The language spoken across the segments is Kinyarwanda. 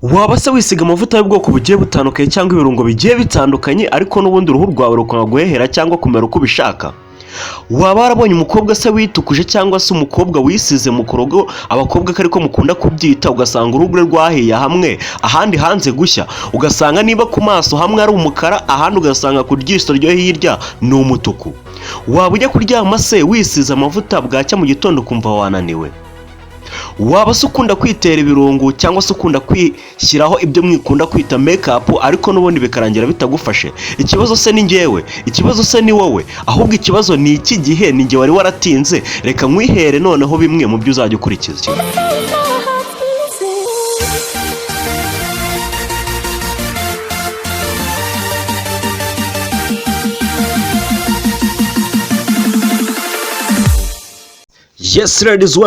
waba se wisiga amavuta y'ubwoko bugiye butandukanye cyangwa ibirungo bigiye bitandukanye ariko n'ubundi uruhu rwawe rukanga guhehera cyangwa kumera uko ubishaka? Waba warabonye umukobwa se witukuje cyangwa se umukobwa wisize mu korogo, abakobwa ko ariko mukunda kubyita, ugasanga uruhu rwe rwahiye hamwe ahandi hanze gushya, ugasanga niba ku maso hamwe ari umukara ahandi ugasanga ku ryiso ryo hirya ni umutuku? Waba ujya kuryama se wisize amavuta bwacya mu gitondo ukumva wananiwe? Waba se ukunda kwitera ibirungo cyangwa se ukunda kwishyiraho ibyo mwikunda kwita make-up ariko n'ubundi bikarangira bitagufashe? Ikibazo se ni njyewe? Ikibazo se ni wowe? Ahubwo ikibazo ni iki gihe ni njye wari waratinze? Reka nkwihere noneho bimwe mu byo uzajya ukurikiza. Yes ladies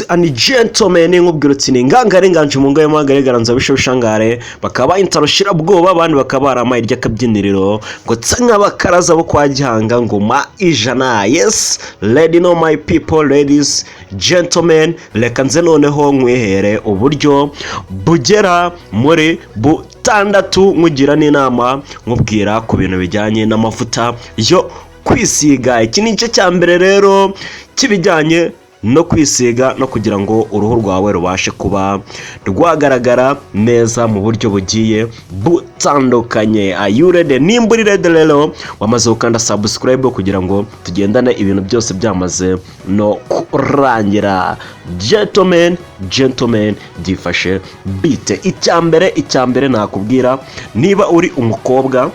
and gentlemen, nkubwira uti ni ngangare nganje mu ngaye magare nza bishobishangare bakaba intarushira bwoba abandi bakaba arama irya kabyiniriro ngo tsanka bakaraza bo kwa Gihanga ngoma ijana. Yes lady know my people, ladies gentlemen, reka nze noneho nkwihere uburyo bugera muri butandatu nkugira n'inama nkubwira ku bintu bijyanye n'amavuta yo kwisiga. Iki ni cyo cya mbere rero kibijyanye no kwisiga no kugira ngo uruhu rwawe rubashe kuba rwagaragara neza mu buryo bugiye butandukanye. Are you ready? Nimba uri ready rero wamaze gukanda subscribe kugira ngo tugendane ibintu byose byamaze no kurangira. Gentlemen gifashe bite. Icyambere nakubwira, niba uri umukobwa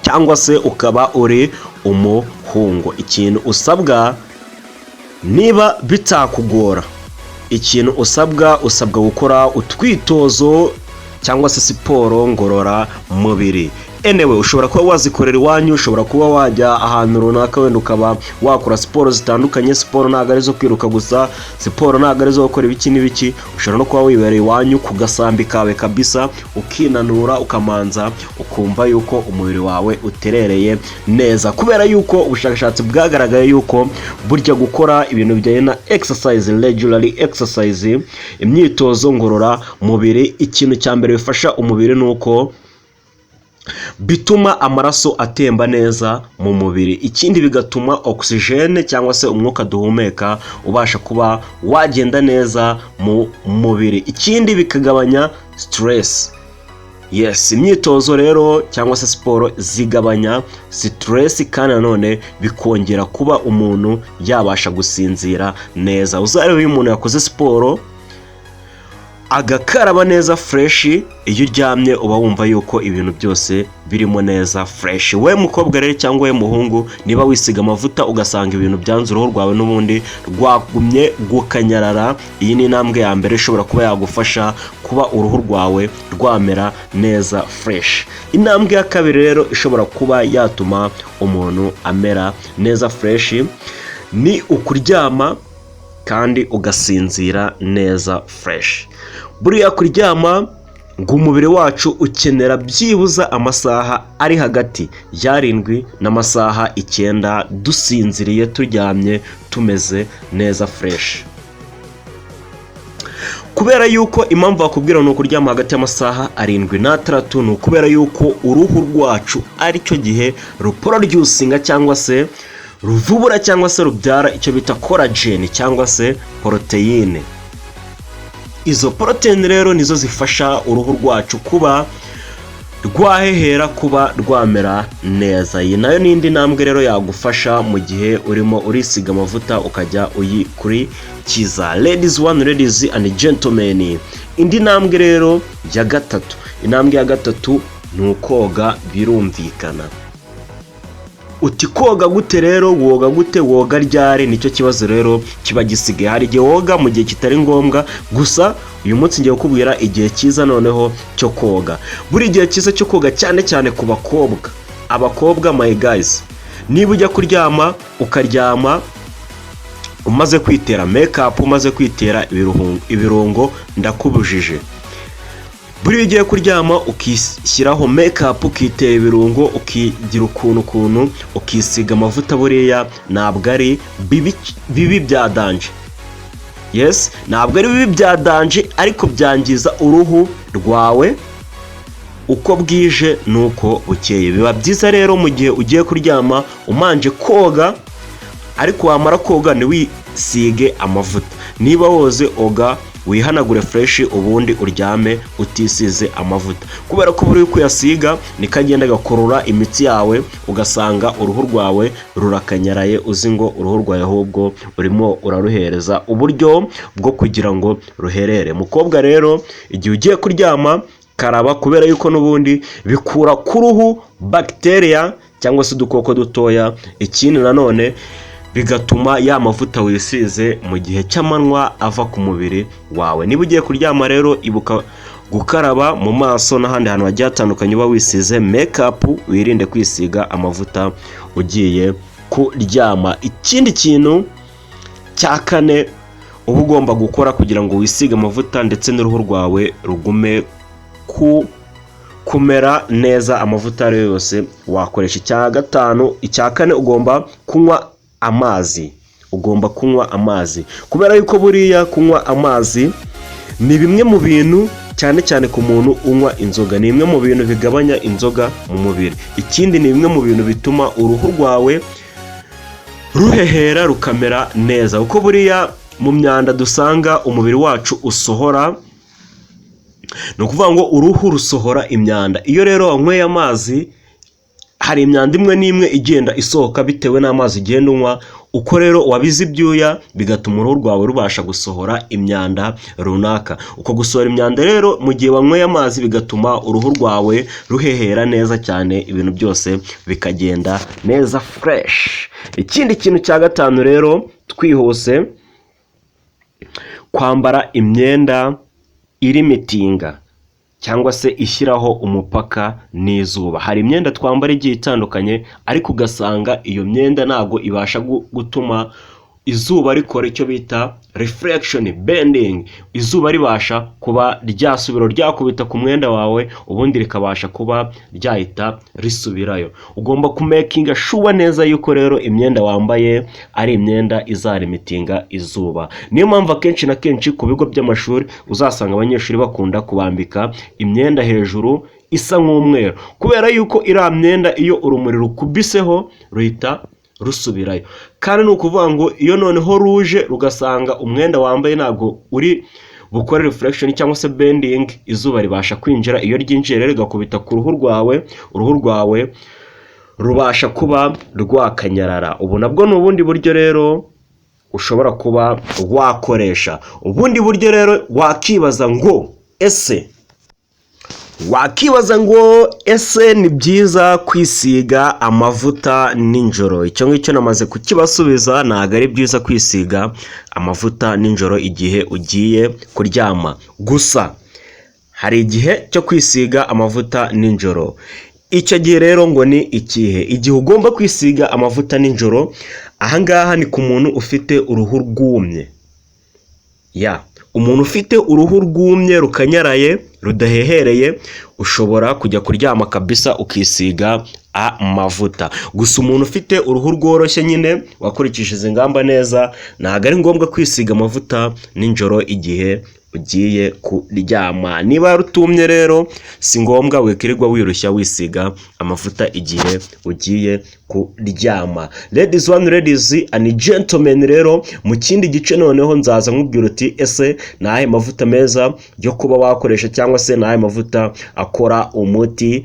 cyangwa se ukaba uri umuhungu, ikintu usabwa niba bitakugora, ikintu usabwa gukora utwitozo cyangwa se siporo ngorora mubiri. Anyway, ushobora kuba wazikorera iwanyu, ushobora kuba wajya ahantu runaka wenda ukaba wakora siporo zitandukanye. Siporo ntabwo ari zo kwiruka gusa, siporo ntabwo ari zo gukora ibiki n'ibiki. Ushobora no kuba wibereye iwanyu ku gasambi kawe kabisa, ukinanura ukamanza ukumva yuko umubiri wawe uterereye neza, kubera yuko ubushakashatsi bwagaragaye yuko burya gukora ibintu bijyanye na exercise, regularly exercise, imyitozo ngorora mubiri, ikintu cya mbere bifasha umubiri nuko bituma amaraso atemba neza mu mubiri. Ikindi bigatuma oxygene cyangwa se umwuka duhumeka ubasha kuba wagenda neza mu mubiri. Ikindi bikagabanya stress. Yes, imyitozo rero cyangwa se siporo zigabanya stress kandi nanone bikongera kuba umuntu yabasha gusinzira neza. Uzarebe uyu muntu yakoze siporo agakaraba neza fresh, iyo uryamye uba wumva yuko ibintu byose birimo neza fresh. We mukobwa rero cyangwa we muhungu, niba wisiga amavuta ugasanga ibintu byanze uruhu rwawe n'ubundi rwagumye gukanyarara, iyi ni intambwe ya mbere ishobora kuba yagufasha kuba uruhu rwawe rwamera neza fresh. Intambwe ya kabiri rero ishobora kuba yatuma umuntu amera neza fresh ni ukuryama kandi ugasinzira neza fresh. Buriya kuryama ngo umubiri wacu ukenera byibuza amasaha ari hagati ya 7 n'amasaha 9 dusinziriye, turyamye tumeze neza fresh. Kubera yuko impamvu bakubwira ni ukuryama hagati y'amasaha 7 n'6, ni ukubera yuko uruhu rwacu ari cyo gihe ruproducinga cyangwa se ruvubura cyangwa se rubyara icyo bita collagen cyangwa se proteine. Izo proteine rero nizo zifasha uruhu rwacu kuba rwahehera, kuba rwamera neza. Iyi nayo n'indi ntambwe rero yagufasha mu gihe urimo urisiga amavuta ukajya uyikurikiza. Ladies and gentlemen, indi ntambwe rero ya gatatu, intambwe ya gatatu ni ukoga. Birumvikana uti koga gute rero? Woga gute? Woga ryari? Nicyo kibazo rero kiba gisigaye. Hari igihe woga mu gihe kitari ngombwa, gusa uyu munsi ngiye kukubwira igihe cyiza noneho cyo koga. Buri gihe cyiza cyo koga cyane cyane ku bakobwa. Abakobwa my guys, niba ujya kuryama ukaryama umaze kwitera make-up, umaze kwitera ibirungo, ndakubujije. Buri gihe kuryama ukishyiraho make-up, ukitera ibirungo, ukigira ukuntu ukisiga amavuta, buriya ntabwo ari bibi bya danje. yes, ntabwo ari bibi bya danje ariko byangiza uruhu rwawe uko bwije nuko bukeye. Biba byiza rero mu gihe ugiye kuryama umanje koga, ariko wamara koga ntiwisige amavuta. Niba woze oga wihanagure fresh ubundi uryame utisize amavuta, kubera ko buri kuyasiga nikagenda gakurura imitsi yawe ugasanga uruhu rwawe rurakanyaraye, uzi ngo uruhu rwawe ahubwo urimo uraruhereza uburyo bwo kugira ngo ruherere. Mukobwa rero igihe ugiye kuryama karaba, kubera yuko n'ubundi bikura ku ruhu bacteria cyangwa se udukoko dutoya. Ikindi nanone bigatuma ya mavuta wisize mu gihe cy'amanywa ava ku mubiri wawe. Niba ugiye kuryama rero ibuka gukaraba mu maso n'ahandi hantu hagiye hatandukanye uba wisize makeup, wirinde kwisiga amavuta ugiye kuryama. Ikindi kintu cya kane uba ugomba gukora kugira ngo wisige amavuta ndetse n'uruhu rwawe rugume kumera neza, amavuta ari yose wakoresha. Icya gatanu, icya kane ugomba kunywa amazi. Ugomba kunywa amazi, kubera yuko buriya kunywa amazi ni bimwe mu bintu cyane cyane ku muntu unywa inzoga, ni bimwe mu bintu bigabanya inzoga mu mubiri. Ikindi ni bimwe mu bintu bituma uruhu rwawe ruhehera rukamera neza, kuko buriya mu myanda dusanga umubiri wacu usohora, ni ukuvuga ngo uruhu rusohora imyanda. Iyo rero wanyweye amazi hari imyanda imwe n'imwe igenda isohoka bitewe n'amazi ugenda unywa. Uko rero wabize ibyuya bigatuma uruhu rwawe rubasha gusohora imyanda runaka. Uko gusohora imyanda rero mu gihe wanyweye amazi bigatuma uruhu rwawe ruhehera neza cyane, ibintu byose bikagenda neza fresh. Ikindi kintu cya gatanu rero twihuse, kwambara imyenda irimitinga cyangwa se ishyiraho umupaka n'izuba. Hari imyenda twambara igiye itandukanye ariko ugasanga iyo myenda ntago ibasha gutuma izuba rikora icyo bita reflection bending. Izuba ribasha kuba ryasubira ryakubita ku mwenda wawe ubundi rikabasha kuba ryahita risubirayo. Ugomba kumakinga sure neza yuko rero imyenda wambaye ari imyenda izarimitinga izuba. Niyo mpamvu akenshi na kenshi ku bigo by'amashuri uzasanga abanyeshuri bakunda kubambika imyenda hejuru isa nk'umweru, kubera yuko iriya myenda iyo urumuri rukubiseho ruhita rusubirayo. Kandi ni ukuvuga ngo iyo noneho ruje rugasanga umwenda wambaye ntabwo uri bukore reflection cyangwa se bending, izuba ribasha kwinjira. Iyo ryinjiye rero rigakubita ku ruhu rwawe, uruhu rwawe rubasha kuba rwakanyarara. Ubu nabwo ni ubundi buryo rero ushobora kuba wakoresha. Ubundi buryo rero wakibaza ngo ese ni byiza kwisiga amavuta nijoro? Icyo ngicyo namaze kukibasubiza, ntabwo ari byiza kwisiga amavuta nijoro igihe ugiye kuryama. Gusa hari igihe cyo kwisiga amavuta nijoro. Icyo gihe rero ngo ni ikihe? Igihe ugomba kwisiga amavuta nijoro, ahangaha ni ku muntu ufite uruhu rwumye. Umuntu ufite uruhu rwumye rukanyaraye rudahehereye ushobora kujya kuryama kabisa ukisiga amavuta. Gusa umuntu ufite uruhu rworoshye nyine wakurikije izi ngamba neza, ntabwo ari ngombwa kwisiga amavuta nijoro igihe ugiye kuryama. Niba rutumye rero si ngombwa wikirirwa wirushya wisiga amavuta igihe ugiye kuryama. Ladies and gentlemen, rero mu kindi gice noneho nzaza nkubwira uti ese nahe mavuta meza yo kuba wakoresha, cyangwa se nahe mavuta akora umuti,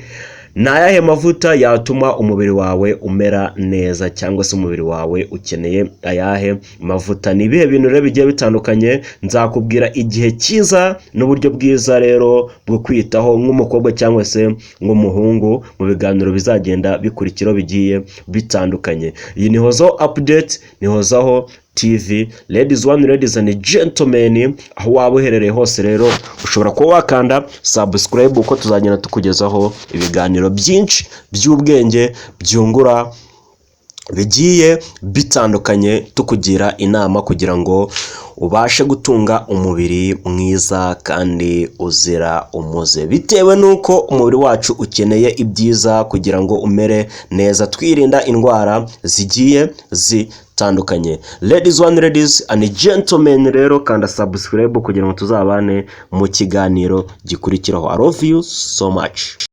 nayahe mavuta yatuma umubiri wawe umera neza, cyangwa se umubiri wawe ukeneye ayahe mavuta. Ni ibihe bintu rero bigiye bitandukanye nzakubwira igihe cyiza n'uburyo bwiza rero bwo kwitaho nk'umukobwa cyangwa se nk'umuhungu mu biganiro bizagenda bikurikiraho bigiye bitandukanye. Iyi ni Hozaho update, ni Hozaho TV. Ladies and gentlemen, aho waba uherereye hose rero ushobora kuba wakanda subscribe uko tuzagenda tukugezaho ibiganiro byinshi by'ubwenge byungura bigiye bitandukanye tukugira inama kugira ngo ubashe gutunga umubiri mwiza kandi uzira umuze, bitewe n'uko umubiri wacu ukeneye ibyiza kugira ngo umere neza, twirinda indwara zigiye zitandukanye. Ladies and gentlemen, rero kanda subscribe kugira ngo tuzabane mu kiganiro gikurikiraho. I love you so much.